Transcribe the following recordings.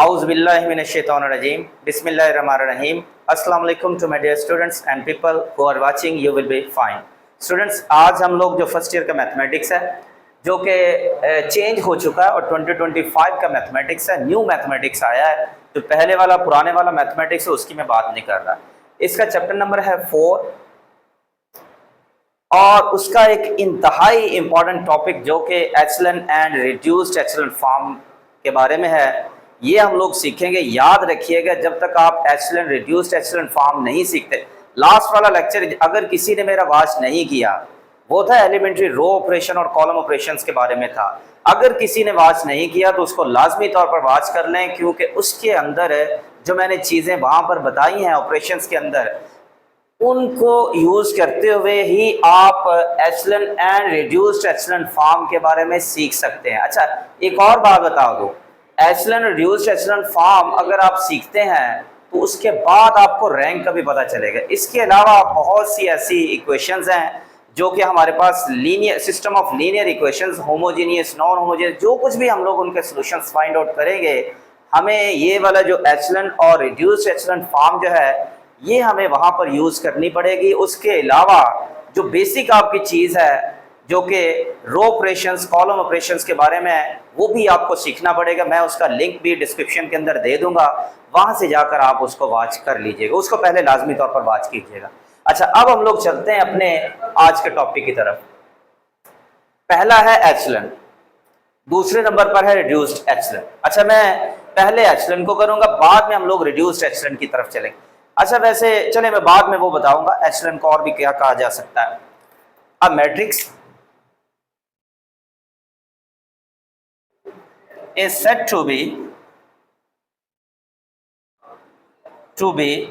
Auzubillahiminash-shaytanir-rajim. Bismillahir-rahmanir-rahim. Assalamu alaikum to my dear students and people who are watching. You will be fine. Students, आज हम लोग जो first year का mathematics है जो कि चेंज हो चुका है और 2025 का मैथमेटिक्स है, न्यू मैथमेटिक्स आया है। जो पहले वाला पुराने वाला मैथमेटिक्स है उसकी मैं बात नहीं कर रहा। इसका चैप्टर नंबर है 4 और उसका एक इंतहाई इंपॉर्टेंट टॉपिक जो कि एचलन एंड रिड्यूस्ड एचलन फॉर्म के बारे में है, ये हम लोग सीखेंगे। याद रखिएगा, जब तक आप एचलन रिड्यूस्ड एचलन फॉर्म नहीं सीखते, लास्ट वाला लेक्चर अगर किसी ने मेरा वॉच नहीं किया वो था एलिमेंट्री रो ऑपरेशन और कॉलम ऑपरेशंस के बारे में था। अगर किसी ने वॉच नहीं किया तो उसको लाजमी तौर पर वॉच कर लें, क्योंकि उसके अंदर जो मैंने चीज़ें वहाँ पर बताई हैं ऑपरेशंस के अंदर, उनको यूज़ करते हुए ही आप एचलन एंड रिड्यूस्ड एचलन फॉर्म के बारे में सीख सकते हैं। अच्छा, एक और बात बता दूँ, एचलन रिड्यूस्ड एचलन फॉर्म अगर आप सीखते हैं तो उसके बाद आपको रैंक का भी पता चलेगा। इसके अलावा बहुत सी ऐसी इक्वेशंस हैं जो कि हमारे पास linear system of linear equations, homogeneous, non homogeneous, जो कुछ भी हम लोग उनके सॉल्यूशंस फाइंड आउट करेंगे, हमें ये वाला जो एचलन और रिड्यूस्ड एचलन फॉर्म जो है ये हमें वहाँ पर यूज़ करनी पड़ेगी। उसके अलावा जो बेसिक आपकी चीज़ है जो कि रो ऑपरेशंस, कॉलम ऑपरेशंस के बारे में, वो भी आपको सीखना पड़ेगा। मैं उसका लिंक भी डिस्क्रिप्शन के अंदर दे दूंगा, वहाँ से जाकर आप उसको वॉच कर लीजिएगा। उसको पहले लाजमी तौर पर वॉच कीजिएगा। अच्छा, अब हम लोग चलते हैं अपने आज के टॉपिक की तरफ। पहला है एचलन, दूसरे नंबर पर है रिड्यूस्ड एचलन। अच्छा, मैं पहले एचलन को करूँगा, बाद में हम लोग रिड्यूस्ड एचलन की तरफ चलेंगे। अच्छा, वैसे चले मैं बाद में वो बताऊँगा एचलन को और भी क्या कहा जा सकता है। अब matrix is said to be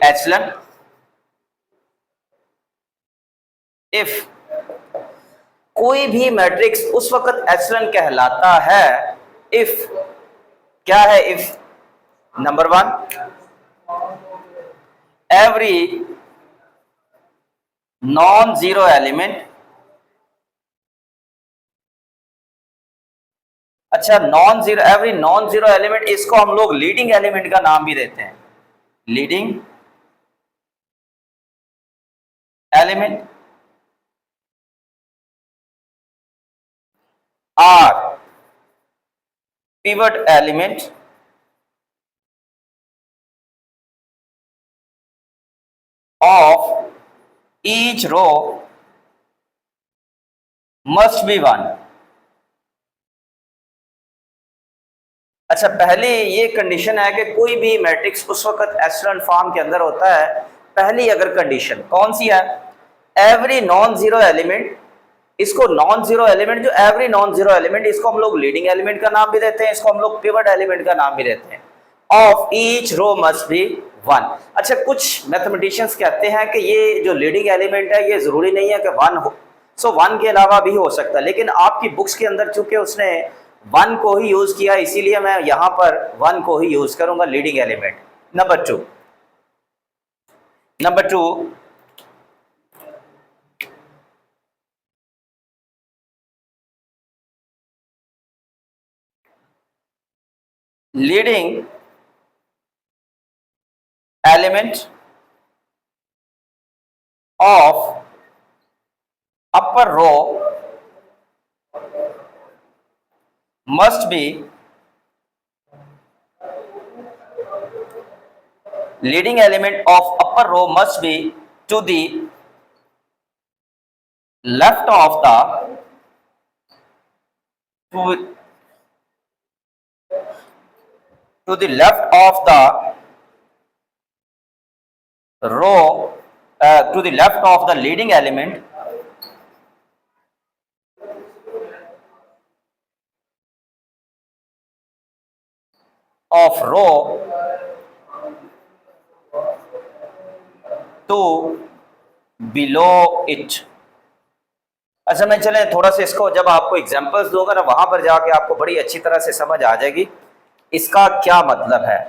echelon if कोई भी मैट्रिक्स उस वक्त एचलन कहलाता है if, क्या है if? Number 1, every non zero element. अच्छा, non zero, every non zero element, इसको हम लोग लीडिंग एलिमेंट का नाम भी देते हैं, leading element or pivot element of each row must be 1। अच्छा, पहले ये कंडीशन है कि कोई भी मैट्रिक्स उस वक्त एचलन फॉर्म के अंदर होता है। पहली अगर कंडीशन कौन सी है? एवरी नॉन जीरो एलिमेंट, इसको नॉन जीरो एलिमेंट, जो एवरी नॉन जीरो एलिमेंट, इसको हम लोग लीडिंग एलिमेंट का नाम भी देते हैं, इसको हम लोग पिवट एलिमेंट का नाम भी देते हैं। Of each row must be 1। अच्छा, कुछ मैथमेटिशियंस कहते हैं कि ये जो लीडिंग एलिमेंट है ये जरूरी नहीं है कि 1 हो, सो 1 के अलावा भी हो सकता है, लेकिन आपकी बुक्स के अंदर चूंकि उसने 1 को ही यूज किया, इसीलिए मैं यहां पर 1 को ही यूज करूंगा, leading element. Number 2, leading element of upper row must be leading element of upper row must be to the left of the to the left of the row to the left of the leading element of row to below it। अच्छा, मैं चले थोड़ा सा इसको, जब आपको examples दूंगा ना वहां पर जाके आपको बड़ी अच्छी तरह से समझ आ जाएगी इसका क्या मतलब है।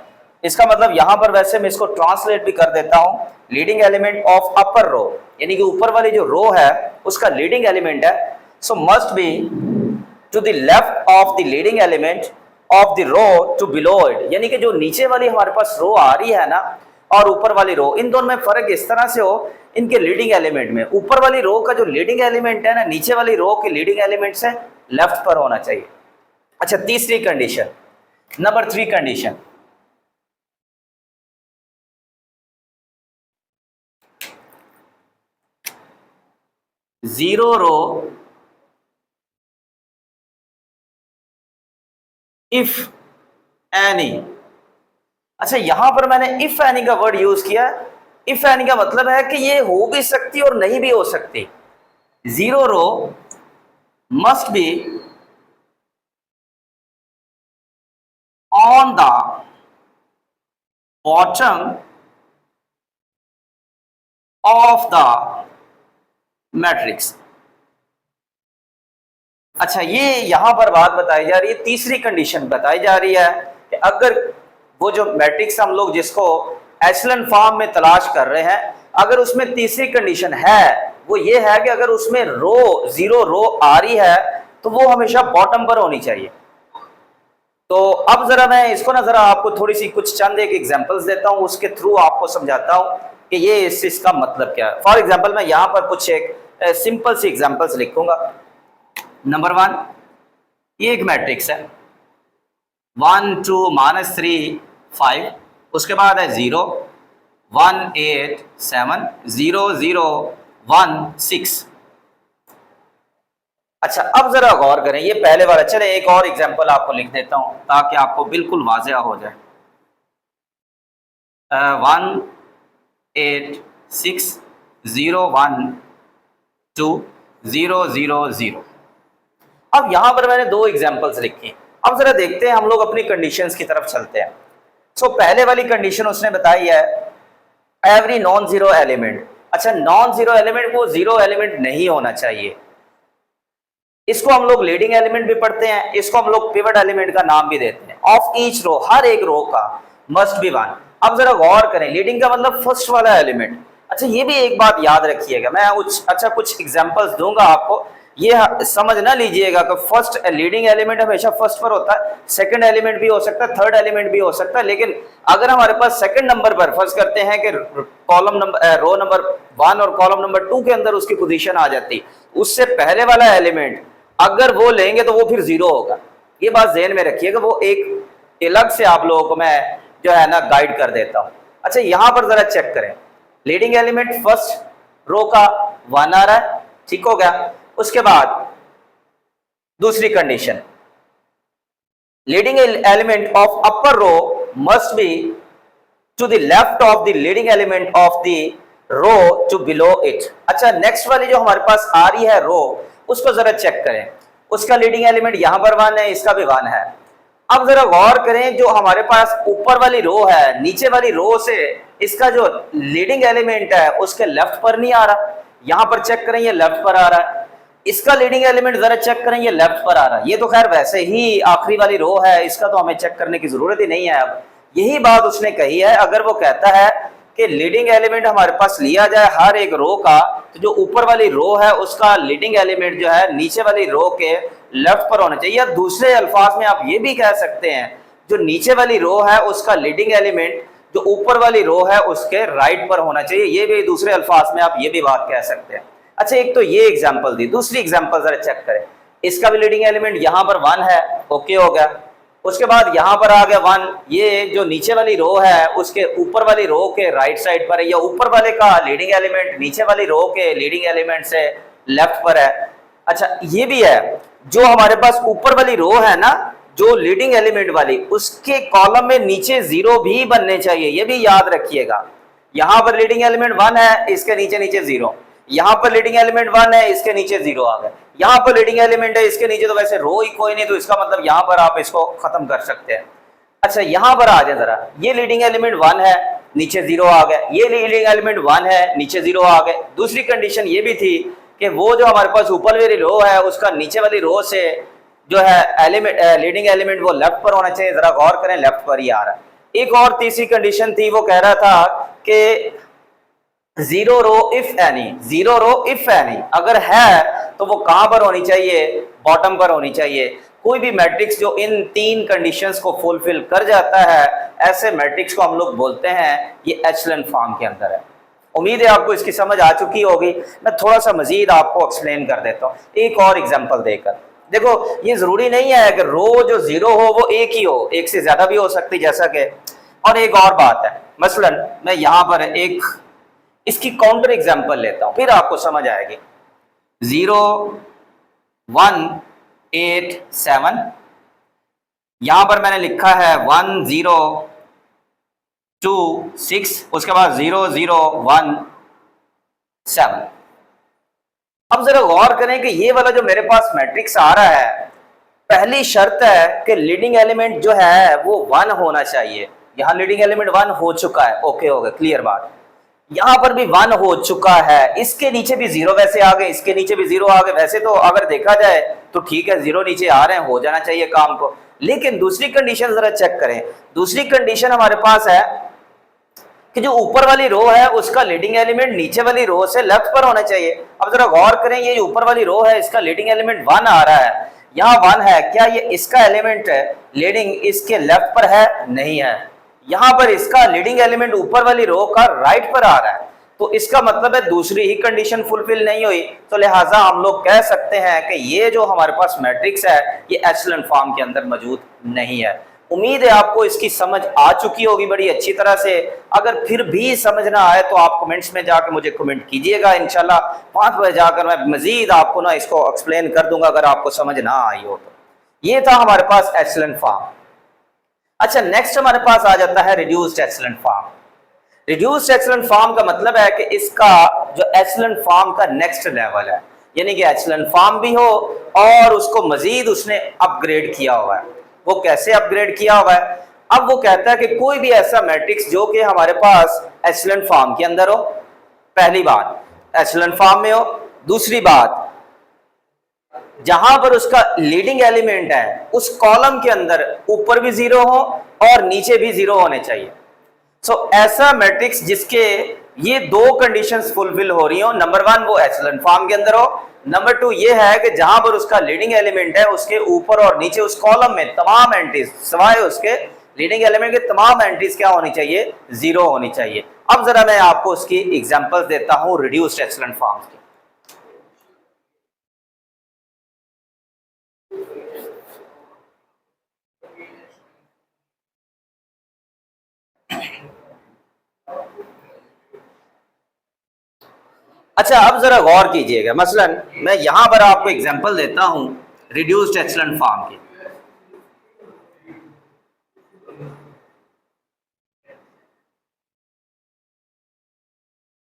इसका मतलब यहां पर वैसे मैं इसको ट्रांसलेट भी कर देता हूं, लीडिंग एलिमेंट ऑफ अपर रो, यानी कि ऊपर वाली जो रो है उसका लीडिंग एलिमेंट है, so must be to the left of the leading element of the row to below it, यानी कि जो नीचे वाली हमारे पास रो आ रही है ना और ऊपर वाली रो, इन दोनों में फर्क इस तरह से हो इनके लीडिंग एलिमेंट में। ऊपर वाली रो का जो लीडिंग एलिमेंट है ना नीचे वाली रो के लीडिंग एलिमेंट से लेफ्ट पर होना चाहिए। अच्छा, तीसरी condition, number 3 condition, zero row if any. अच्छा, यहां पर मैंने इफ एनी का वर्ड यूज किया। इफ एनी का मतलब है कि ये हो भी सकती और नहीं भी हो सकती। Zero row must be on the bottom of the matrix. अच्छा, ये यहां पर बात बताई जा रही है, तीसरी कंडीशन बताई जा रही है कि अगर वो जो मैट्रिक्स हम लोग जिसको एचलन फॉर्म में तलाश कर रहे हैं, अगर उसमें तीसरी कंडीशन है वो ये है कि अगर उसमें रो जीरो रो आ रही है तो वो हमेशा बॉटम पर होनी चाहिए। तो अब जरा मैं इसको ना जरा आपको थोड़ी सी कुछ चंद एक एग्जांपल्स देता हूं, उसके थ्रू आपको समझाता हूं कि ये इसका मतलब क्या है। फॉर एग्जांपल मैं यहां पर कुछ एक सिंपल सी एग्जांपल्स लिखूंगा। नंबर 1, ये एक मैट्रिक्स है 1 2 -3 5, उसके बाद है 0 1 8 7 0 0 1 6। अच्छा, अब जरा गौर करें, ये पहले वाला, चले एक और एग्जांपल आपको लिख देता हूं ताकि आपको बिल्कुल वाज़ेह हो जाए। 1 8 6 0 1 2 0 0 0। अब यहां पर मैंने 2 एग्जांपल्स लिखी। अब जरा देखते हैं, हम लोग अपनी कंडीशंस की तरफ चलते हैं। सो पहले वाली कंडीशन उसने बताई है एवरी नॉन जीरो एलिमेंट। अच्छा, नॉन जीरो एलिमेंट वो जीरो एलिमेंट नहीं होना चाहिए। इसको हम लोग लीडिंग एलिमेंट भी पढ़ते हैं, इसको हम लोग पिवट एलिमेंट का नाम भी देते हैं। ऑफ ईच रो, हर एक रो का मस्ट बी 1। अब जरा गौर करें, लीडिंग का मतलब फर्स्ट वाला एलिमेंट। अच्छा, ये भी एक बात याद रखिएगा, मैं कुछ एग्जांपल्स दूंगा आपको, ये समझ ना लीजिएगा कि फर्स्ट लीडिंग एलिमेंट हमेशा फर्स्ट पर होता है, सेकंड एलिमेंट भी हो सकता है, थर्ड एलिमेंट भी हो सकता है। लेकिन अगर हमारे पास सेकंड नंबर पर फर्ज करते हैं कि कॉलम नंबर रो नंबर 1 और कॉलम नंबर 2 के अंदर उसकी पोजीशन आ जाती, उससे पहले वाला एलिमेंट अगर वो लेंगे तो वो फिर 0 होगा। ये बात ध्यान में रखिएगा, वो एक अलग से आप लोगों को मैं जो है ना गाइड कर देता हूं। अच्छा, यहां पर जरा चेक करें, लीडिंग एलिमेंट फर्स्ट रो का 1 आ रहा है, ठीक हो गया। उसके बाद दूसरी condition, leading element of upper row must be to the left of the leading element of the row to below it. अच्छा, नेक्स्ट वाली जो हमारे पास आ रही है रो, उसको जरा चेक करें, उसका लीडिंग एलिमेंट यहां पर 1 है, इसका भी 1 है। अब जरा गौर करें, जो हमारे पास ऊपर वाली रो है, नीचे वाली रो से इसका जो लीडिंग एलिमेंट है उसके लेफ्ट पर नहीं आ रहा। यहां पर चेक करें, ये लेफ्ट पर आ रहा है। इसका लीडिंग एलिमेंट जरा चेक करें, ये लेफ्ट पर आ रहा है। ये तो खैर वैसे ही आखिरी वाली रो है, इसका तो हमें चेक करने की जरूरत ही नहीं है। अब यही बात उसने कही है, अगर वो कहता है कि लीडिंग एलिमेंट हमारे पास लिया जाए हर एक रो का, तो जो ऊपर वाली रो है उसका लीडिंग एलिमेंट जो है नीचे वाली रो के लेफ्ट पर होना चाहिए। या दूसरे अल्फाज में आप ये भी कह सकते हैं, जो नीचे वाली रो है उसका लीडिंग एलिमेंट जो ऊपर वाली रो है उसके राइट पर होना चाहिए। ये भी दूसरे अल्फाज में आप ये भी बात कह सकते हैं। अच्छा, एक तो ये एग्जांपल दी, दूसरी एग्जांपल जरा चेक करें, इसका भी लीडिंग एलिमेंट यहां पर 1 है, ओके हो गया। उसके बाद यहां पर आ गया 1, ये जो नीचे वाली रो है उसके ऊपर वाली रो के राइट साइड पर है, या ऊपर वाले का लीडिंग एलिमेंट नीचे वाली रो के लीडिंग एलिमेंट से लेफ्ट पर है। अच्छा, ये भी है, जो हमारे पास ऊपर वाली रो है ना, जो लीडिंग एलिमेंट वाली, उसके कॉलम में नीचे 0 भी बनने चाहिए, ये भी याद रखिएगा। यहां पर लीडिंग एलिमेंट 1 है, इसके नीचे नीचे 0, यहां पर लीडिंग एलिमेंट 1 है, इसके नीचे 0 आ गए, यहां पर लीडिंग एलिमेंट है, इसके नीचे तो वैसे रो ही कोई नहीं, तो इसका मतलब यहां पर आप इसको खत्म कर सकते हैं। अच्छा, यहां पर आ जाए जरा, ये लीडिंग एलिमेंट 1 है, नीचे 0 आ गए, ये लीडिंग एलिमेंट 1 है, नीचे 0 आ गए। दूसरी कंडीशन ये भी थी कि वो जो हमारे पास ऊपर वाली रो है उसका नीचे वाली रो से जो है एलिमेंट लीडिंग एलिमेंट वो लेफ्ट पर होना चाहिए। जरा गौर करें, लेफ्ट पर ही आ रहा है। एक और तीसरी कंडीशन थी, वो कह रहा था कि 0 row if any, 0 row if any अगर है तो वो कहां पर होनी चाहिए, बॉटम पर होनी चाहिए। कोई भी मैट्रिक्स जो इन 3 कंडीशंस को फुलफिल कर जाता है, ऐसे मैट्रिक्स को हम लोग बोलते हैं ये एचेलन फॉर्म के अंदर है। उम्मीद है आपको इसकी समझ आ चुकी होगी। मैं थोड़ा सा मजीद आपको एक्सप्लेन कर देता हूँ एक और एग्जांपल देकर। देखो, ये जरूरी नहीं है कि रो जो 0 हो वो एक ही हो, एक से ज्यादा भी हो सकती, जैसा कि और एक और बात है, मसलन मैं यहां पर एक इसकी काउंटर एग्जांपल लेता हूं, फिर आपको समझ आएगी। 0 1 8 7, यहां पर मैंने लिखा है 1 0 2 6, उसके बाद 0 0 1 7। अब जरा गौर करें कि ये वाला जो मेरे पास मैट्रिक्स आ रहा है, पहली शर्त है कि लीडिंग एलिमेंट जो है वो 1 होना चाहिए। यहां लीडिंग एलिमेंट 1 हो चुका है, ओके हो गया, क्लियर बात। यहां पर भी 1 हो चुका है, इसके नीचे भी 0 वैसे आ गए, इसके नीचे भी 0 आ गए। वैसे तो अगर देखा जाए तो ठीक है, 0 नीचे आ रहे हैं, हो जाना चाहिए काम को। लेकिन दूसरी कंडीशन जरा चेक करें। दूसरी कंडीशन हमारे पास है कि जो ऊपर वाली रो है उसका लीडिंग एलिमेंट नीचे वाली रो से लेफ्ट पर होना चाहिए। अब जरा गौर करें, ये ऊपर वाली रो है, इसका लीडिंग एलिमेंट 1 आ रहा है, यहाँ 1 है, क्या ये इसका एलिमेंट लीडिंग इसके लेफ्ट पर है? नहीं है। यहाँ पर इसका लीडिंग एलिमेंट ऊपर वाली रो का राइट पर आ रहा है, तो इसका मतलब है दूसरी ही कंडीशन फुलफिल नहीं हुई। तो लिहाजा हम लोग कह सकते हैं कि ये जो हमारे पास मैट्रिक्स है ये एचेलन फॉर्म के अंदर मौजूद नहीं है। उम्मीद है आपको इसकी समझ आ चुकी होगी बड़ी अच्छी तरह से। अगर फिर भी समझ ना आए तो आप कमेंट्स में जाकर मुझे कमेंट कीजिएगा, इंशाल्लाह 5 बजे जाकर मैं मजीद आपको ना इसको एक्सप्लेन कर दूंगा अगर आपको समझ ना आई हो तो। ये था हमारे पास एचेलन फॉर्म। अच्छा, नेक्स्ट हमारे पास आ जाता है रिड्यूस्ड एचेलन फॉर्म। रिड्यूस्ड एचेलन फॉर्म का मतलब है कि इसका जो एचेलन फॉर्म का नेक्स्ट लेवल है, यानी कि एचेलन फॉर्म भी हो और उसको मजीद उसने अपग्रेड किया हुआ है। वो कैसे अपग्रेड किया हुआ है? अब वो कहता है कि कोई भी ऐसा मैट्रिक्स जो कि हमारे पास एचेलन फॉर्म के अंदर हो, पहली बात एचेलन फॉर्म में हो। दूसरी बात, जहां पर उसका लीडिंग एलिमेंट है उस कॉलम के अंदर ऊपर भी 0 हो और नीचे भी 0 होने चाहिए। सो ऐसा मैट्रिक्स जिसके ये 2 कंडीशंस फुलफिल हो रही हो, नंबर 1 वो एचेलन फॉर्म के अंदर हो, नंबर 2 ये है कि जहां पर उसका लीडिंग एलिमेंट है उसके ऊपर और नीचे उस कॉलम में तमाम एंट्रीज सिवाय उसके लीडिंग एलिमेंट के तमाम एंट्रीज क्या होनी चाहिए? 0 होनी चाहिए। अब जरा मैं आपको उसकी एग्जांपल्स देता हूं रिड्यूस्ड एचेलन फॉर्म्स की। अच्छा, अब जरा गौर कीजिएगा, मसलन मैं यहां पर आपको एग्जांपल देता हूं रिड्यूस्ड एचेलन फॉर्म की।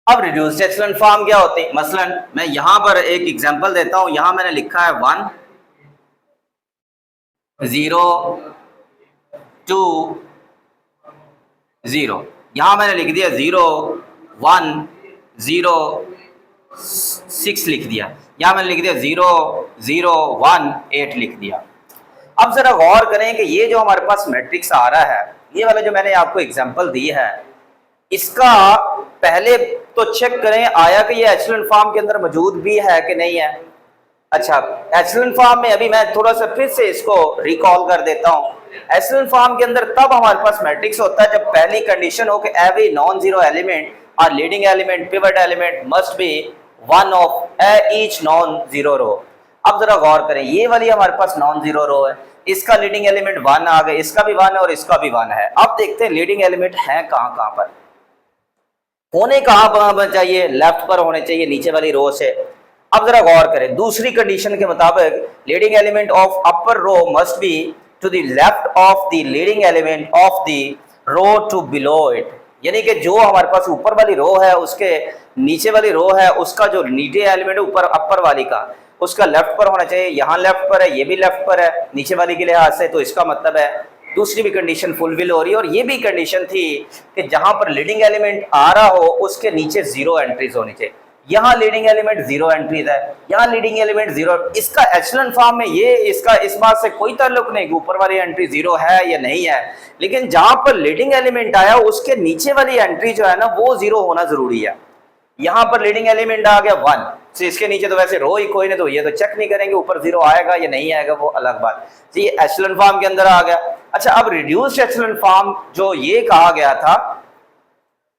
अब रिड्यूस्ड एचेलन फॉर्म क्या होते हैं? मसलन मैं यहां पर एक एग्जांपल देता हूं, यहां मैंने लिखा है 1 0 2 0, यहां मैंने लिख दिया 0 1 0 6 लिख दिया, यहां मैंने लिख दिया 0 0 1 8 लिख दिया। अब जरा गौर करें कि ये जो हमारे पास मैट्रिक्स आ रहा है, ये वाला जो मैंने आपको एग्जांपल दी है, इसका पहले तो चेक करें आया कि ये एचेलन फॉर्म के अंदर मौजूद भी है कि नहीं है। अच्छा, एचेलन फॉर्म में अभी मैं थोड़ा सा फिर से इसको रिकॉल कर देता हूं। एचेलन फॉर्म के अंदर तब हमारे पास मैट्रिक्स होता है जब पहली कंडीशन हो कि एवरी नॉन जीरो एलिमेंट और leading element pivot element must be one of each non zero row. अब जरा गौर करें, ये वाली हमारे पास नॉन जीरो रो है, इसका लीडिंग एलिमेंट 1 आ गए, इसका भी 1 है और इसका भी 1 है। अब देखते हैं लीडिंग एलिमेंट है कहां पर, होने कहां पर चाहिए? लेफ्ट पर होने चाहिए, नीचे वाली रो से। अब जरा गौर करें, दूसरी कंडीशन के मुताबिक leading element of upper row must be to the left of the leading element of the row to below it, यानी कि जो हमारे पास ऊपर वाली रो है उसके नीचे वाली रो है उसका जो नीचे एलिमेंट ऊपर अपर वाली का उसका लेफ्ट पर होना चाहिए। यहाँ लेफ्ट पर है, ये भी लेफ्ट पर है नीचे वाली के लिहाज से, तो इसका मतलब है दूसरी भी कंडीशन फुलफिल हो रही है। और ये भी कंडीशन थी कि जहां पर लीडिंग एलिमेंट आ रहा हो उसके नीचे 0 एंट्रीज होनी चाहिए। यहाँ लीडिंग एलिमेंट 0 एंट्रीज है, यहाँ लीडिंग एलिमेंट 0। इसका एचेलन फॉर्म में ये इसका इस बात से कोई ताल्लुक नहीं कि ऊपर वाली एंट्री 0 है या नहीं है, लेकिन जहां पर लीडिंग एलिमेंट आया उसके नीचे वाली एंट्री जो है ना वो 0 होना जरूरी है। यहाँ पर लीडिंग एलिमेंट आ गया 1, तो इसके नीचे तो वैसे रो ही कोई नहीं, तो ये तो चेक नहीं करेंगे ऊपर 0 आएगा या नहीं आएगा, वो अलग बात। तो ये एचेलॉन फॉर्म के अंदर आ गया। अच्छा, अब रिड्यूस्ड एचेलॉन फॉर्म जो ये कहा गया था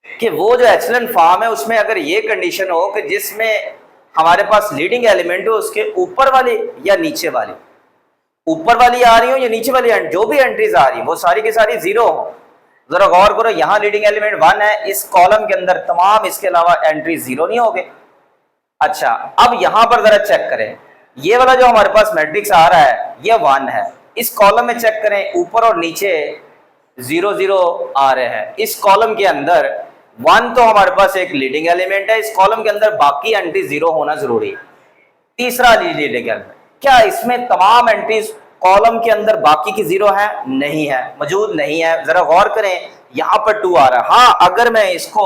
कि वो जो एचेलॉन फॉर्म है उसमें अगर ये कंडीशन हो कि जिसमें हमारे पास लीडिंग एलिमेंट हो उसके ऊपर वाली या नीचे वाली, ऊपर वाली आ रही हो या नीचे वाली, जो भी एंट्रीज आ रही है वो सारी की सारी 0 हो। जरा गौर करो, यहाँ लीडिंग एलिमेंट 1 है, इस कॉलम के अंदर तमाम इसके अलावा एंट्री 0 नहीं हो गए। अच्छा, अब यहां पर जरा चेक करें, ये वाला जो हमारे पास मैट्रिक्स आ रहा है ये 1 है, इस कॉलम में चेक करें ऊपर और नीचे 0 0 आ रहे हैं। इस कॉलम के अंदर 1 तो हमारे पास एक लीडिंग एलिमेंट है, इस कॉलम के अंदर बाकी एंट्री 0 होना जरूरी है। तीसरा लीडिंग एलिमेंट, क्या इसमें तमाम एंट्रीज कॉलम के अंदर बाकी की 0 है? नहीं है, मौजूद नहीं है। जरा गौर करें, यहां पर 2 आ रहा है। हाँ, अगर मैं इसको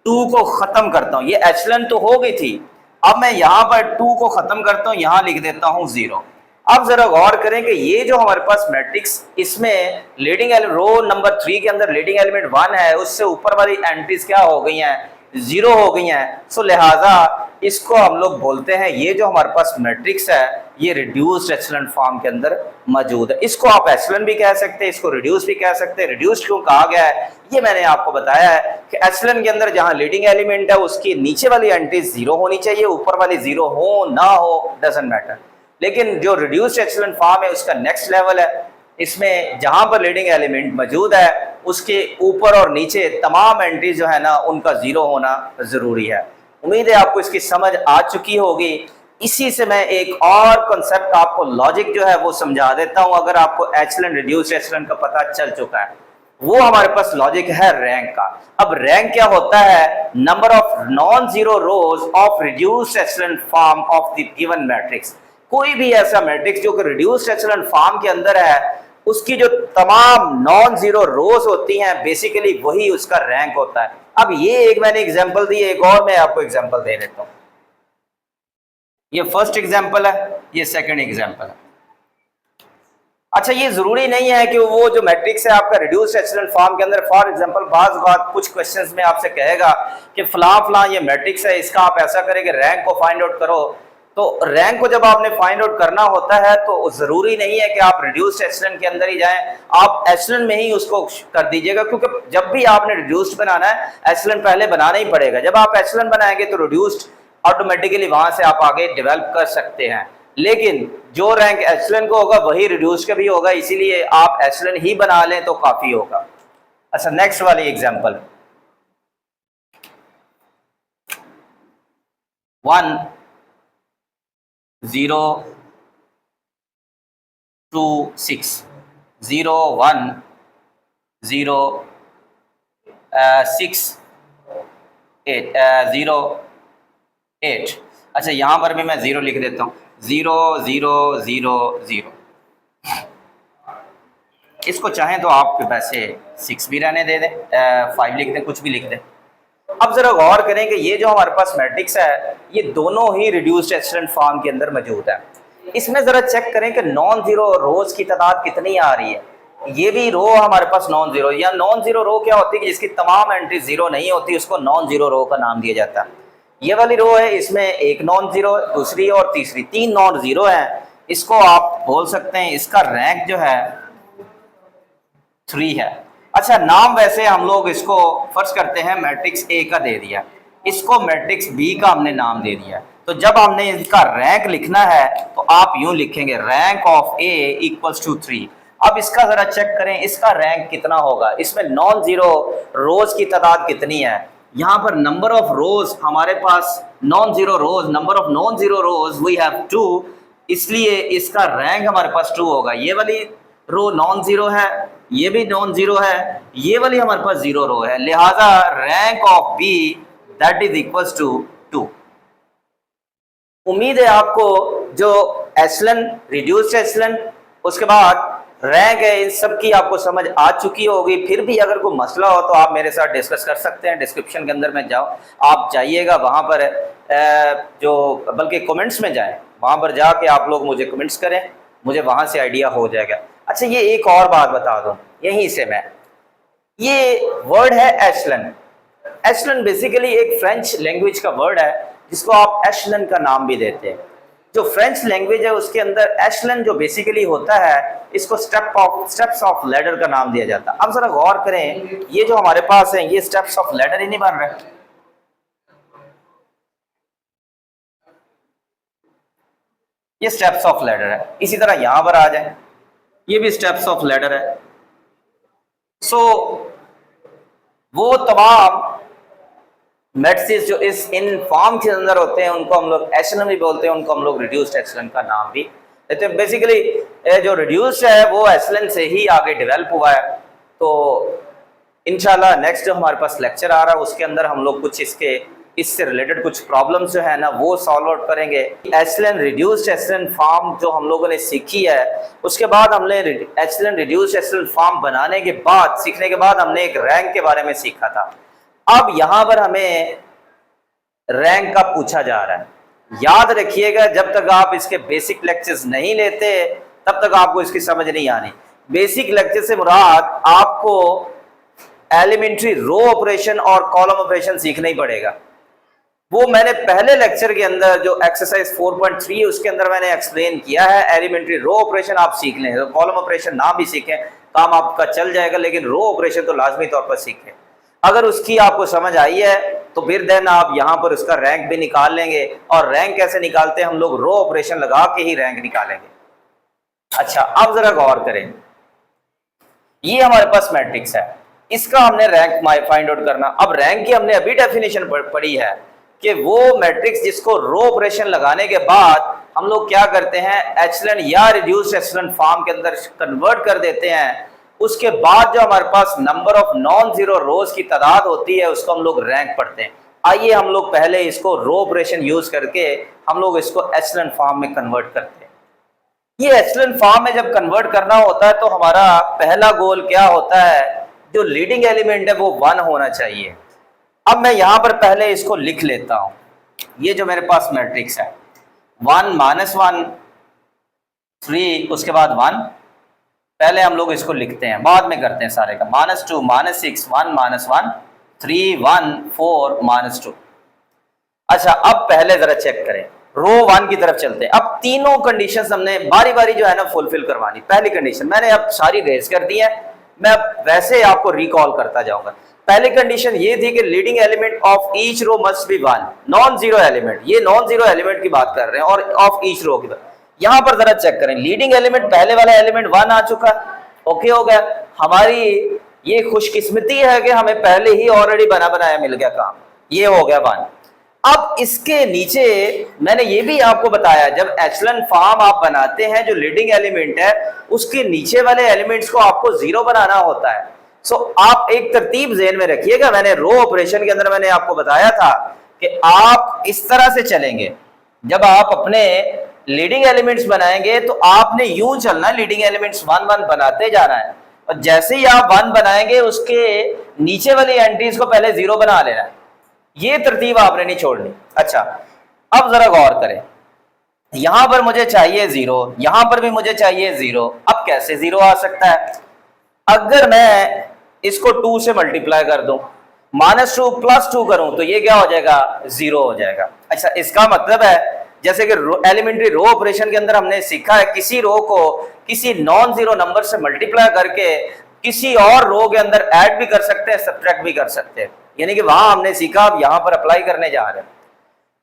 2 को खत्म करता हूं, ये एचेलॉन तो हो गई थी, अब मैं यहां पर 2 को खत्म करता हूं, यहां लिख देता हूं 0। अब जरा गौर करें कि ये जो हमारे पास मैट्रिक्स, इसमें लीडिंग रो नंबर 3 के अंदर लीडिंग एलिमेंट 1 है, उससे ऊपर वाली एंट्रीज क्या हो गई हैं? 0 हो गई हैं। सो लिहाजा इसको हम लोग बोलते हैं, ये जो हमारे पास मैट्रिक्स है ये रिड्यूस्ड एचेलॉन फॉर्म के अंदर मौजूद है। इसको आप एचेलॉन भी कह सकते हैं, इसको रिड्यूस भी कह सकते हैं। रिड्यूस क्यों कहा गया है ये मैंने आपको बताया है कि एचेलॉन के अंदर जहां लीडिंग एलिमेंट है उसकी नीचे वाली एंट्रीज 0 होनी चाहिए, ऊपर वाली 0 हो ना हो डजंट मैटर। लेकिन जो रिड्यूस्ड एचेलॉन फॉर्म है उसका नेक्स्ट लेवल है, इसमें जहां पर लीडिंग एलिमेंट मौजूद है उसके ऊपर और नीचे तमाम एंट्रीज जो है ना उनका 0 होना जरूरी है। उम्मीद है आपको इसकी समझ आ चुकी होगी। इसी से मैं एक और कॉन्सेप्ट आपको, लॉजिक जो है वो समझा देता हूं। अगर आपको एचेलॉन रिड्यूस्ड एचेलॉन का पता चल चुका है, वो हमारे पास लॉजिक है रैंक का। अब रैंक क्या होता है? Number of non zero rows of reduced echelon form of the given matrix. कोई भी ऐसा मैट्रिक्स जो कि रिड्यूस्ड एचेलॉन फॉर्म के अंदर है, उसकी जो तमाम नॉन जीरो रोज होती हैं बेसिकली वही उसका रैंक होता है। अब ये एक मैंने एग्जांपल दी, एक और मैं आपको एग्जांपल दे देता हूं। ये फर्स्ट एग्जांपल है, ये सेकंड एग्जांपल है। अच्छा, ये जरूरी नहीं है कि वो जो मैट्रिक्स है आपका रिड्यूस्ड एचेलॉन फॉर्म के अंदर, फॉर एग्जांपल बाज बात कुछ क्वेश्चंस में आपसे कहेगा कि फलां फलां ये मैट्रिक्स है, इसका आप ऐसा करें कि रैंक को फाइंड आउट करो। तो रैंक को जब आपने फाइंड आउट करना होता है तो जरूरी नहीं है कि आप रिड्यूस्ड एचेलॉन के अंदर ही जाएं, आप एचेलॉन में ही उसको कर दीजिएगा, क्योंकि जब भी आपने रिड्यूस्ड बनाना है एचेलॉन पहले बनाना ही पड़ेगा। जब आप एचेलॉन बनाएंगे तो रिड्यूस्ड ऑटोमेटिकली वहां से आप आगे डेवलप कर सकते हैं। लेकिन जो रैंक एचेलॉन को होगा वही रिड्यूस का भी होगा, इसीलिए आप एचेलॉन ही बना लें तो काफी होगा। अच्छा, नेक्स्ट वाली एग्जांपल 1 0 2 6 0 1 0 6 8 0 8। अच्छा, यहां पर भी मैं 0 लिख देता हूं, 0 0 0 0। इसको चाहें तो आप वैसे 6 भी रहने दे दें, 5 लिख दें, कुछ भी लिख दें। अब जरा गौर करें कि ये जो हमारे पास मैट्रिक्स है ये दोनों ही रिड्यूस्ड एचेलॉन फॉर्म के अंदर मौजूद है। इसमें जरा चेक करें कि नॉन जीरो रोज की तादाद कितनी आ रही है। ये भी रो हमारे पास नॉन जीरो, या नॉन जीरो रो क्या होती है कि जिसकी तमाम एंट्री 0 नहीं होती, उसको नॉन जीरो रो का नाम दिया जाता है। ये वाली रो है, इसमें एक नॉन जीरो, दूसरी और तीसरी, 3 नॉन जीरो है। इसको आप बोल सकते हैं इसका रैंक जो है 3 है। अच्छा, नाम वैसे हम लोग इसको फर्ज करते हैं मैट्रिक्स ए का दे दिया, इसको मैट्रिक्स बी का हमने नाम दे दिया। तो जब हमने इसका रैंक लिखना है तो आप यूं लिखेंगे rank of A equals to 3। अब इसका जरा चेक करें, इसका रैंक कितना होगा, इसमें नॉन जीरो रोज की तादाद कितनी है। यहाँ पर नंबर ऑफ रोज हमारे पास non zero rows, number of non zero rows we have 2, इसलिए इसका रैंक हमारे पास 2 होगा। ये वाली रो नॉन जीरो है, ये भी नॉन जीरो है, ये वाली हमारे पास 0 रो है, लिहाजा rank of B that is equals to 2। उम्मीद है आपको जो एचेलॉन, रिड्यूस्ड एचेलॉन, उसके बाद रैंक है, इन सब की आपको समझ आ चुकी होगी। फिर भी अगर कोई मसला हो तो आप मेरे साथ डिस्कस कर सकते हैं। डिस्क्रिप्शन के अंदर में जाओ, आप जाइएगा वहाँ पर जो, बल्कि कमेंट्स में जाएं, वहाँ पर जाके आप लोग मुझे कमेंट्स करें, मुझे वहाँ से आइडिया हो जाएगा। अच्छा, ये एक और बात बता दूं यहीं से मैं, ये वर्ड है एचेलॉन, एचलन बेसिकली एक फ्रेंच लैंग्वेज का वर्ड है जिसको आप एचलन का नाम भी देते हैं। जो फ्रेंच लैंग्वेज है उसके अंदर एचलन जो बेसिकली होता है इसको स्टेप्स ऑफ लैडर का नाम दिया जाता है। अब जरा गौर करें, ये जो हमारे पास है ये स्टेप्स ऑफ लैडर ही नहीं बन रहे, ये स्टेप्स ऑफ लैडर है। इसी तरह यहां पर आ जाए, ये भी स्टेप्स ऑफ लैडर है। सो वो तमाम मैट्रिसेस जो इस इन फॉर्म के अंदर होते हैं उनको हम लोग एचलन भी बोलते हैं, उनको हम लोग रिड्यूस्ड एचलन का नाम भी देते हैं। बेसिकली जो रिड्यूस्ड है वो एचलन से ही आगे डेवलप हुआ है। तो इंशाल्लाह नेक्स्ट जो हमारे पास लेक्चर आ रहा है उसके अंदर हम लोग कुछ इससे रिलेटेड कुछ प्रॉब्लम्स जो है ना वो सॉल्व आउट करेंगे। एचलन रिड्यूस्ड एचलन फॉर्म जो हम लोगों ने सीखी है, उसके बाद हमने एचलन रिड्यूस्ड एचलन फॉर्म बनाने के बाद सीखने के बाद हमने एक रैंक के बारे में सीखा था। अब यहां पर हमें रैंक का पूछा जा रहा है। याद रखिएगा, जब तक आप इसके बेसिक लेक्चर्स नहीं लेते तब तक आपको इसकी समझ नहीं आनी। बेसिक लेक्चर से मुराद आपको एलिमेंट्री रो ऑपरेशन और कॉलम ऑपरेशन सीखना ही पड़ेगा। वो मैंने पहले लेक्चर के अंदर जो एक्सरसाइज 4.3 उसके अंदर मैंने एक्सप्लेन किया है। एलिमेंट्री रो ऑपरेशन आप सीख लें, तो कॉलम ऑपरेशन ना भी सीखें काम आपका चल जाएगा, लेकिन रो ऑपरेशन तो लाजमी तौर पर सीखें। अगर उसकी आपको समझ आई है तो फिर देन आप यहाँ पर उसका रैंक भी निकाल लेंगे। और रैंक कैसे निकालते हैं, हम लोग रो ऑपरेशन लगा के ही रैंक निकालेंगे। अच्छा, अब जरा गौर करें, ये हमारे पास मैट्रिक्स है, इसका हमने रैंक फाइंड आउट करना। अब रैंक की हमने अभी डेफिनेशन पढ़ी है कि वो मैट्रिक्स जिसको रो ऑपरेशन लगाने के बाद हम लोग क्या करते हैं, एचलन या रिड्यूस्ड एचलन फॉर्म के अंदर कन्वर्ट कर देते हैं। उसके बाद जो हमारे पास number of non zero rows की तादाद होती है उसको हम लोग रैंक पढ़ते हैं। आइए हम लोग पहले इसको रो ऑपरेशन यूज करके हम लोग इसको एचलन फॉर्म में कन्वर्ट करते हैं। ये एचलन फॉर्म में जब कन्वर्ट करना होता है तो हमारा पहला गोल क्या होता है, जो लीडिंग एलिमेंट है वो 1 होना चाहिए। अब मैं यहां पर पहले इसको लिख लेता हूं। ये जो मेरे पास मैट्रिक्स है 1 -1 3 उसके बाद 1, पहले हम लोग इसको लिखते हैं, बाद में करते हैं सारे का। -2 -6 1 -1 3 1 4 -2। अच्छा, अब पहले जरा चेक करें, रो 1 की तरफ चलते हैं। अब तीनों कंडीशंस हमने बारी बारी जो है ना फुलफिल करवानी। पहली कंडीशन मैंने अब सारी रेज कर दी है, मैं अब वैसे आपको रिकॉल करता जाऊंगा। पहली कंडीशन ये थी कि leading element of each row must be 1, non zero element, ये नॉन जीरो एलिमेंट की बात कर रहे हैं, और ऑफ ईच रो की बात। यहां पर जरा चेक करें, लीडिंग एलिमेंट पहले वाला एलिमेंट 1 आ चुका, ओके हो गया। हमारी ये खुशकिस्मती है कि हमें पहले ही ऑलरेडी बना बनाया मिल गया काम, ये हो गया 1। अब इसके नीचे मैंने ये भी आपको बताया, जब एचलन फॉर्म आप बनाते हैं जो लीडिंग एलिमेंट है उसके नीचे वाले एलिमेंट्स को आपको 0 बनाना होता है। सो आप एक तरतीब ज़हन में रखिएगा, मैंने रो ऑपरेशन के अंदर मैंने आपको बताया था कि आप इस तरह से चलेंगे। जब आप अपने लीडिंग एलिमेंट्स बनाएंगे तो आपने यूं चलना, लीडिंग एलिमेंट्स 1 1 बनाते जाना है, और जैसे ही आप 1 बनाएंगे उसके नीचे वाली एंट्रीज को पहले 0 बना लेना है। ये तरतीब आपने नहीं छोड़नी। अच्छा, अब जरा गौर करें, यहां पर मुझे चाहिए 0, यहां पर भी मुझे चाहिए 0। अब कैसे 0 आ सकता है? अगर मैं इसको 2 से मल्टीप्लाई कर दूं, -2 + 2 करूं तो ये क्या हो जाएगा, 0 हो जाएगा। अच्छा, इसका मतलब है जैसे कि एलिमेंट्री रो ऑपरेशन के अंदर हमने सीखा है, किसी रो को किसी नॉन जीरो नंबर से मल्टीप्लाई करके किसी और रो के अंदर ऐड भी कर सकते हैं, सब्ट्रैक्ट भी कर सकते हैं, यानी कि वहां हमने सीखा, अब यहां पर अप्लाई करने जा रहे हैं।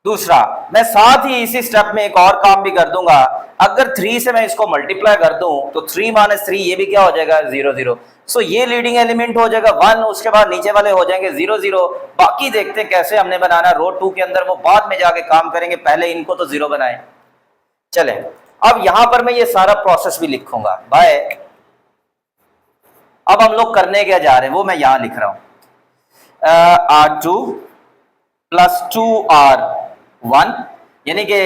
दूसरा, मैं साथ ही इसी स्टेप में एक और काम भी कर दूंगा। अगर 3 से मैं इसको मल्टीप्लाई कर दूं तो 3 - 3 ये भी क्या हो जाएगा, 0 0। सो ये लीडिंग एलिमेंट हो जाएगा 1, उसके बाद नीचे वाले हो जाएंगे 0 0। बाकी देखते हैं कैसे हमने बनाना रो 2 के अंदर, वो बाद में जाके काम करेंगे, पहले इनको तो 0 बनाए। चले, अब यहां पर मैं ये सारा प्रोसेस भी लिखूंगा बाय। अब हम लोग करने क्या जा रहे हैं वो मैं यहां लिख रहा हूं, R2 + 2R1, यानी कि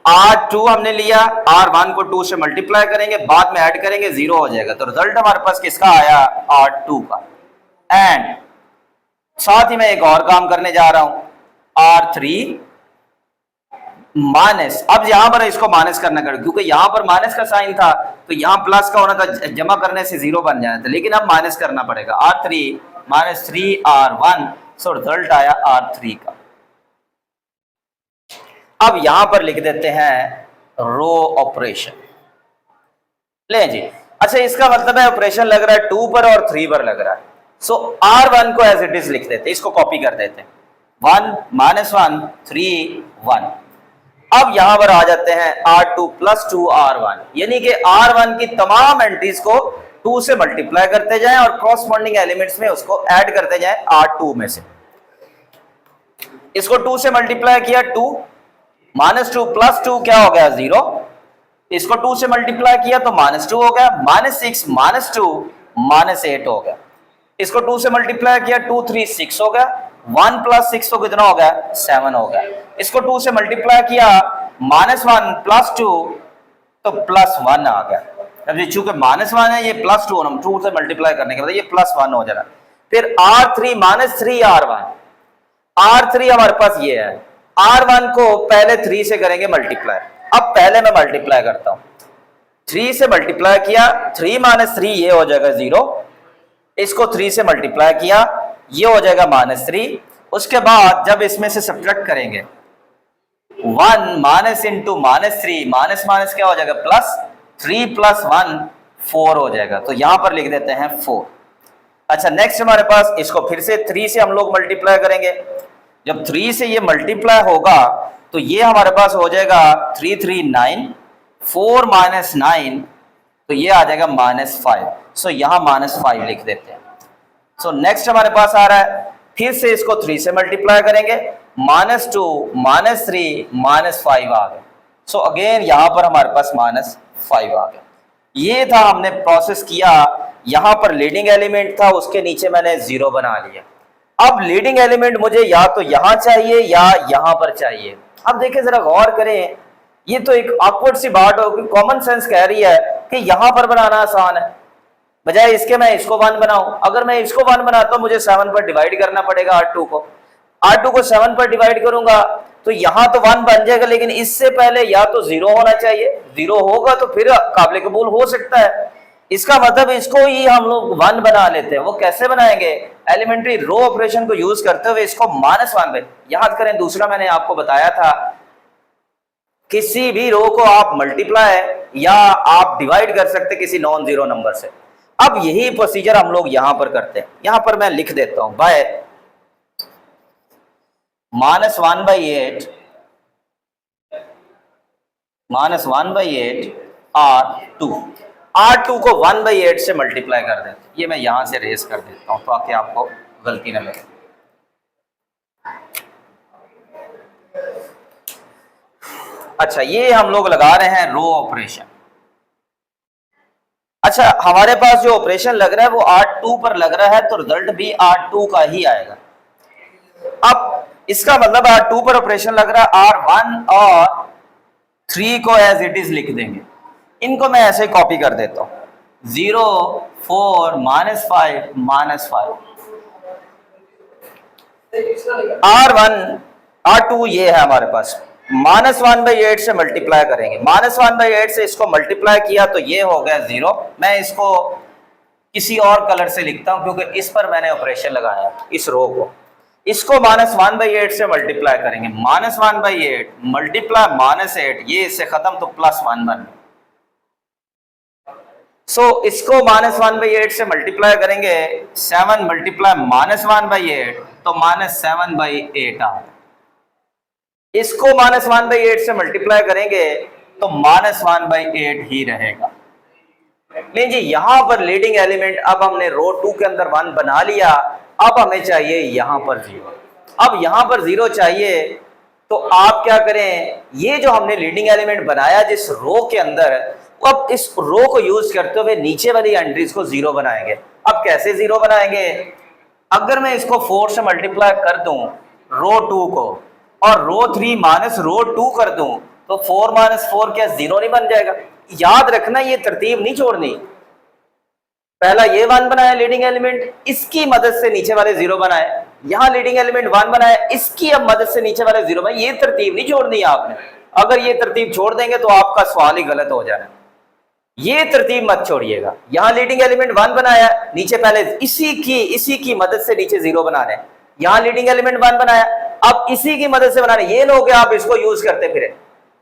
R2 हमने लिया, R1 को 2 से मल्टीप्लाई करेंगे, बाद में ऐड करेंगे, 0 हो जाएगा। तो रिजल्ट हमारे पास किसका आया, R2 का। एंड साथ ही मैं एक और काम करने जा रहा हूं, R3 माइनस, अब यहां पर इसको माइनस करना कर, क्योंकि यहां पर माइनस का साइन था तो यहां प्लस का होना था, जमा करने से 0 बन जाना था, लेकिन अब माइनस करना पड़ेगा। R3 - 3R1 सो रिजल्ट आया R3 का। अब यहां पर लिख देते हैं रो ऑपरेशन। ले जी, अच्छा इसका मतलब है ऑपरेशन लग रहा है 2 पर और 3 पर लग रहा है। सो R1 को एज इट इज लिख देते हैं, इसको कॉपी कर देते हैं, 1 -1 3 1। अब यहां पर आ जाते हैं R2 + 2 R1, यानी कि R1 की तमाम एंट्रीज को 2 से मल्टीप्लाई करते जाएं और कॉरस्पॉन्डिंग एलिमेंट्स में उसको ऐड करते जाएं R2 में से। इसको 2 से मल्टीप्लाई किया 2 -2 + 2 क्या हो गया 0। इसको 2 से मल्टीप्लाई किया तो -2 हो गया, -6 -2 -8 हो गया। इसको 2 से मल्टीप्लाई किया 2 3 6 हो गया, 1 + 6 तो कितना हो गया 7 हो गया। इसको 2 से मल्टीप्लाई किया -1 + 2 तो +1 आ गया। अब ये चूंकि -1 है, ये +2 हम 2 से मल्टीप्लाई करने के बाद ये +1 हो जाएगा। फिर R3 -3 R1, R3 हमारे पास ये है, R1 को पहले 3 से करेंगे मल्टीप्लाई। अब पहले मैं मल्टीप्लाई करता हूं, 3 से मल्टीप्लाई किया 3 - 3 ये हो जाएगा 0। इसको 3 से मल्टीप्लाई किया ये हो जाएगा -3। उसके बाद जब इसमें से सब्ट्रैक्ट करेंगे 1 माइनस इंटू -3 माइनस माइनस क्या हो जाएगा प्लस, 3 + 1 4 हो जाएगा। तो यहां पर लिख देते हैं 4। अच्छा नेक्स्ट हमारे पास इसको फिर से 3 से हम लोग मल्टीप्लाई करेंगे। जब 3 से ये मल्टीप्लाई होगा तो ये हमारे पास हो जाएगा 3 3 9, 4 - 9 तो ये आ जाएगा -5। सो यहां -5 लिख देते हैं। सो नेक्स्ट हमारे पास आ रहा है, फिर से इसको 3 से मल्टीप्लाई करेंगे, -2 -3 -5 आ गया। सो अगेन यहां पर हमारे पास -5 आ गया। ये था हमने प्रोसेस किया, यहां पर लीडिंग एलिमेंट था, उसके नीचे मैंने 0 बना लिया। अब लीडिंग एलिमेंट मुझे या तो यहां चाहिए या यहां पर चाहिए। अब देखिए जरा गौर करें, ये तो एक ऑकवर्ड सी बात होगी, कॉमन सेंस कह रही है कि यहां पर बनाना आसान है, बजाय इसके मैं इसको 1 बनाऊं। अगर मैं इसको 1 बनाता हूं मुझे 7 पर डिवाइड करना पड़ेगा R2 को 7 पर डिवाइड करूंगा तो यहां तो 1 बन जाएगा, लेकिन इससे पहले या तो 0 होना चाहिए, 0 होगा तो फिर काबिल कबूल हो सकता है। इसका मतलब इसको ही हम लोग 1 बना लेते हैं। वो कैसे बनाएंगे, एलिमेंट्री रो ऑपरेशन को यूज करते हुए इसको -1 पे। याद करें दूसरा मैंने आपको बताया था, किसी भी रो को आप मल्टीप्लाई या आप डिवाइड कर सकते किसी नॉन जीरो नंबर से। अब यही प्रोसीजर हम लोग यहां पर करते हैं। यहां पर मैं लिख देता हूं बाय -1/8 R2 को 1/8 से मल्टीप्लाई कर देते हैं। ये मैं यहां से रेस कर देता हूं ताकि आपको गलती ना लगे। अच्छा ये हम लोग लगा रहे हैं रो ऑपरेशन। अच्छा हमारे पास जो ऑपरेशन लग रहा है वो R2 पर लग रहा है, तो रिजल्ट भी R2 का ही आएगा। अब इसका मतलब R2 पर ऑपरेशन लग रहा है, R1 और 3 को एज इट इज लिख देंगे। इनको मैं ऐसे कॉपी कर देता हूं, 0 4 -5 -5 R1 R2 ये है हमारे पास, -1/8 से मल्टीप्लाई करेंगे। -1/8 से इसको मल्टीप्लाई किया तो ये हो गया 0। मैं इसको किसी और कलर से लिखता हूं क्योंकि इस पर मैंने ऑपरेशन लगाया, इस रो को। इसको -1/8 से मल्टीप्लाई करेंगे, -1/8 मल्टीप्लाई -8, ये इससे खत्म तो +1 बन। सो इसको -1/8 से मल्टीप्लाई करेंगे, 7 मल्टीप्लाई -1/8 तो -7/8 आ। इसको -1/8 से मल्टीप्लाई करेंगे तो -1/8 ही रहेगा। नहीं जी, यहां पर लीडिंग एलिमेंट अब हमने रो 2 के अंदर 1 बना लिया। अब हमें चाहिए यहां पर 0। अब यहां पर 0 चाहिए तो आप क्या करें, ये जो हमने लीडिंग एलिमेंट बनाया जिस रो के अंदर, अब इस रो को यूज करते हुए नीचे वाली एंट्रीज को 0 बनाएंगे। अब कैसे 0 बनाएंगे, अगर मैं इसको 4 से मल्टीप्लाई कर दूं रो 2 को और रो 3 माइनस रो 2 कर दूं तो 4 - 4 क्या 0 नहीं बन जाएगा। याद रखना ये तरतीब नहीं छोड़नी। पहला ये 1 बनाया लीडिंग एलिमेंट, इसकी मदद से नीचे वाले 0 बनाए, यहां लीडिंग एलिमेंट 1 बनाया, इसकी अब मदद से नीचे वाले 0 बनाए। ये तरतीब नहीं छोड़नी आपने। अगर ये तरतीब छोड़ देंगे तो आपका सवाल ही गलत हो जाना। ये तरतीब मत छोड़िएगा। यहां लीडिंग एलिमेंट 1 बनाया, नीचे पहले इसी की मदद से नीचे 0 बना रहे हैं, यहां लीडिंग एलिमेंट 1 बनाया, अब इसी की मदद से बनाना, ये लोग आप इसको यूज करते फिरे,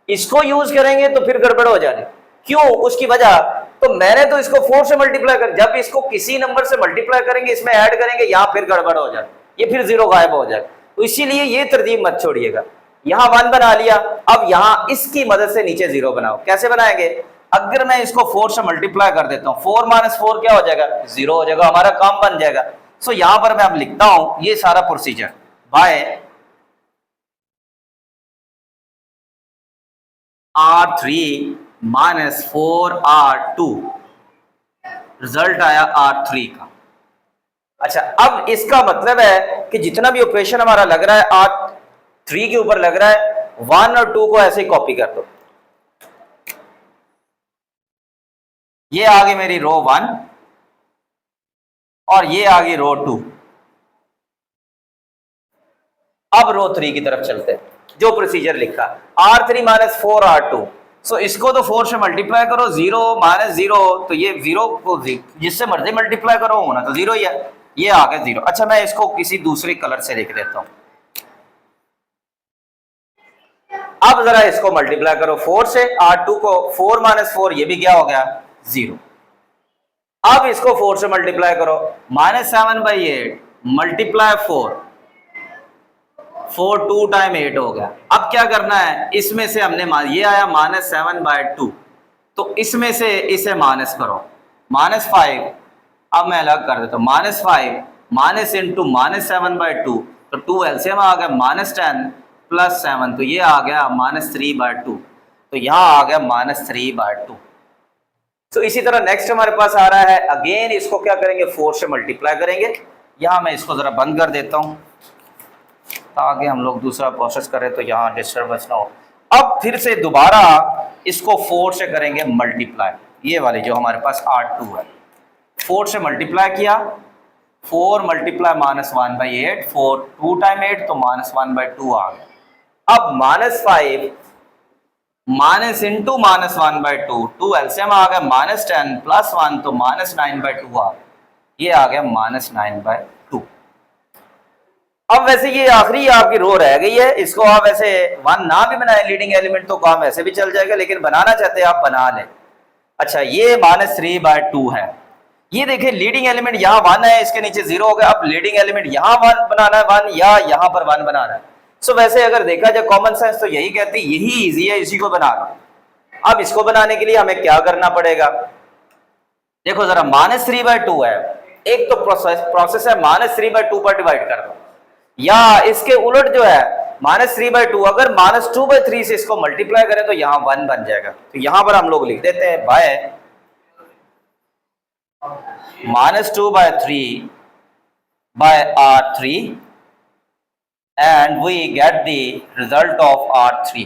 इसको यूज करेंगे तो फिर गड़बड़ हो जाने, क्यों, उसकी वजह, तो मैंने तो इसको 4 से मल्टीप्लाई कर, जब इसको किसी नंबर से मल्टीप्लाई करेंगे, इसमें ऐड करेंगे, यहां फिर गड़बड़ हो जाए, ये फिर 0 गायब हो जाए, तो इसीलिए ये तरतीब मत छोड़िएगा। यहां 1 बना लिया, अब यहां इसकी मदद से नीचे 0 बनाओ, कैसे बनाएंगे, अगर मैं इसको 4 से मल्टीप्लाई कर देता हूं, 4 - 4 क्या हो जाएगा, 0 हो जाएगा, हमारा काम बन जाएगा। सो यहां पर मैं अब लिखता हूं ये सारा procedure, bye R3 - 4R2, result आया R3 का। अच्छा, अब इसका मतलब है कि जितना भी ऑपरेशन हमारा लग रहा है R3 के ऊपर लग रहा है, 1 और 2 को ऐसे ही कॉपी कर दो, ये आ गई मेरी रो 1 और ये आ गई रो 2। अब रो 3 की तरफ चलते हैं, जो प्रोसीजर लिखा R3 - 4R2, सो इसको तो 4 से मल्टीप्लाई करो, 0 - 0, तो ये 0 को जिससे मर्जी मल्टीप्लाई करो, होना तो 0 ही है, ये आ गया 0। अच्छा, मैं इसको किसी दूसरे कलर से लिख देता हूं, अब जरा इसको मल्टीप्लाई करो 4 से, R2 को 4 - 4, ये भी क्या हो गया 0। अब इसको 4 से मल्टीप्लाई करो, -7/8 मल्टीप्लाई 4, 4 2 टाइम 8 हो गया। अब क्या करना है, इसमें से हमने ये आया -7/2, तो इसमें से इसे माइनस करो, -5, अब मैं अलग कर देता हूँ, -5 माइनस इंटू -7/2, तो 2 एलसीएम आ गया -10 + 7, तो ये आ गया -3/2, तो यहाँ आ गया -3/2। तो इसी तरह नेक्स्ट हमारे पास आ रहा है, अगेन इसको क्या करेंगे, 4 से मल्टीप्लाई करेंगे। यहाँ मैं इसको ज़रा बंद कर देता हूँ ताकि हम लोग दूसरा प्रोसेस करें तो यहाँ डिस्टर्बेंस ना हो। अब फिर से दोबारा इसको 4 से करेंगे मल्टीप्लाई, ये वाली जो हमारे पास R2 है, 4 से मल्टीप्लाई किया, 4 × -1/8, 4 2 टाइम 8, तो -1/2 आ गया। अब -5 माइनस इंटू -1/2, 2 एलसीएम आ गया, -10 + 1, तो -9/2 आ गया, ये आ गया -9/2। अब वैसे ये आखिरी आपकी रो रह गई है, इसको आप वैसे 1 ना भी बनाए लीडिंग एलिमेंट तो काम वैसे भी चल जाएगा, लेकिन बनाना चाहते हैं आप बना लें। अच्छा, ये -3/2 है, ये देखिए लीडिंग एलिमेंट यहाँ 1 है, इसके नीचे 0 हो गया। अब लीडिंग एलिमेंट यहाँ 1 बनाना है, 1 या यहाँ पर 1 बनाना है। सो वैसे अगर देखा जाए कॉमन सेंस तो यही कहती है, यही इजी है, इसी को बना लो। अब इसको बनाने के लिए हमें क्या करना पड़ेगा, देखो जरा, -3/2 है, एक तो प्रोसेस है -3/2 पर डिवाइड कर दो, या इसके उलट जो है -3/2, अगर -2/3 से इसको मल्टीप्लाई करें तो यहाँ 1 बन जाएगा। तो यहां पर हम लोग लिख देते हैं bye -2/3 R3 and we get the result of R3.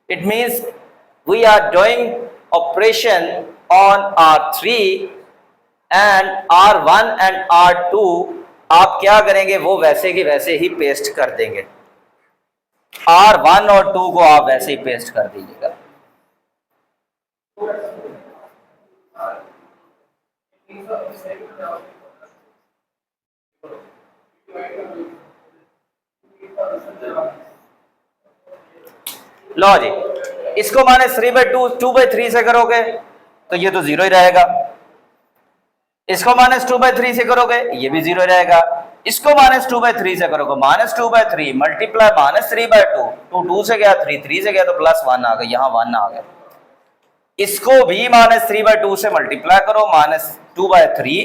It means we are doing operation on R3 and R1 and R2 आप क्या करेंगे, वो वैसे की वैसे ही पेस्ट कर देंगे, R1 और 2 को आप वैसे ही पेस्ट कर दीजिएगा। लो जी, इसको -3/2 2/3 से करोगे तो ये तो 0 ही रहेगा, इसको -2/3 से करोगे ये भी 0 रहेगा, इसको -2/3 से करोगे -2/3 मल्टीप्लाई -3/2, 2 2 से गया, 3 3 से गया, तो +1 आ गया, यहाँ 1 आ गया। इसको भी -3/2 से मल्टीप्लाई करो, -2/3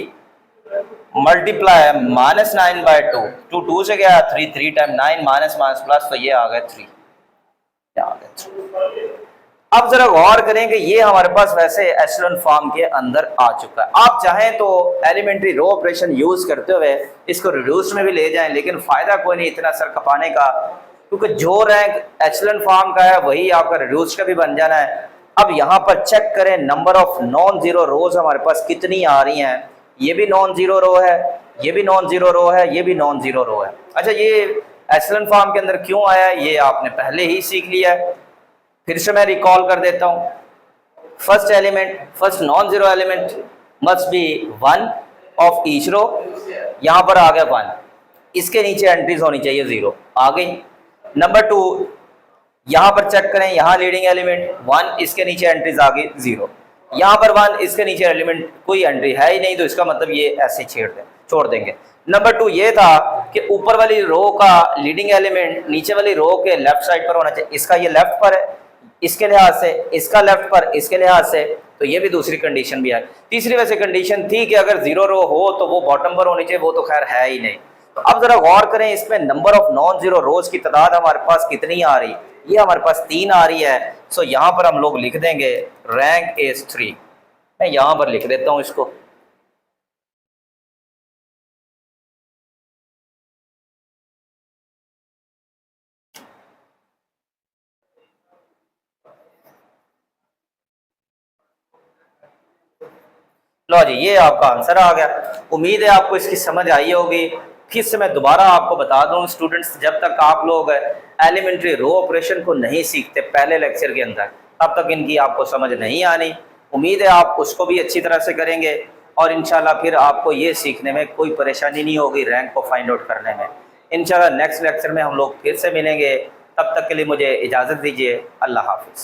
मल्टीप्लाई -9/2, 2 2 से गया, 3 3 टाइम 9 माइनस प्लस, तो ये आ गया 3। अब जरा गौर करें कि ये हमारे पास वैसे एशेलन फॉर्म के अंदर आ चुका है। आप चाहें तो एलिमेंट्री रो ऑपरेशन यूज करते हुए इसको रिड्यूस में भी ले जाएं, लेकिन फायदा कोई नहीं इतना सर खपाने का, क्योंकि जो रैंक एशेलन फॉर्म का है वही आपका रिड्यूस का भी बन जाना है। अब यहाँ पर चेक करें नंबर ऑफ नॉन जीरो रोज हमारे पास कितनी आ रही हैं, ये भी नॉन जीरो रो है, ये भी नॉन जीरो रो है, ये भी नॉन जीरो रो है। अच्छा, ये एशेलन फॉर्म के अंदर क्यों आया ये आपने पहले ही सीख लिया है, फिर से मैं रिकॉल कर देता हूं। First element, first non zero element must be 1 of each row, यहां पर आ गया 1। इसके नीचे एंट्रीज होनी चाहिए 0, आ गई। नंबर 2, यहाँ पर चेक करें, यहाँ लीडिंग एलिमेंट 1, इसके नीचे एंट्रीज आ गई 0, यहाँ पर 1, इसके नीचे एलिमेंट कोई एंट्री है ही नहीं, तो इसका मतलब ये ऐसे छोड़ देंगे। नंबर 2 ये था कि ऊपर वाली रो का लीडिंग एलिमेंट नीचे वाली रो के लेफ्ट साइड पर होना चाहिए, इसका ये लेफ्ट पर है इसके लिहाज से, इसका लेफ्ट पर इसके लिहाज से, तो ये भी दूसरी कंडीशन भी है। तीसरी वैसे कंडीशन थी कि अगर 0 रो हो तो वो बॉटम पर होनी चाहिए, वो तो खैर है ही नहीं। तो अब जरा गौर करें, इसमें number of non zero rows की तादाद हमारे पास कितनी आ रही, ये हमारे पास 3 आ रही है। सो यहाँ पर हम लोग लिख देंगे रैंक इज 3, मैं यहाँ पर लिख देता हूँ इसको। लो जी, ये आपका आंसर आ गया। उम्मीद है आपको इसकी समझ आई होगी। फिर से मैं दोबारा आपको बता दूं स्टूडेंट्स, जब तक आप लोग एलिमेंट्री रो ऑपरेशन को नहीं सीखते पहले लेक्चर के अंदर, तब तक इनकी आपको समझ नहीं आनी। उम्मीद है आप उसको भी अच्छी तरह से करेंगे और इंशाल्लाह फिर आपको ये सीखने में कोई परेशानी नहीं होगी रैंक को फाइंड आउट करने में। इंशाल्लाह नेक्स्ट लेक्चर में हम लोग फिर से मिलेंगे, तब तक के लिए मुझे इजाज़त दीजिए। अल्लाह हाफिज़।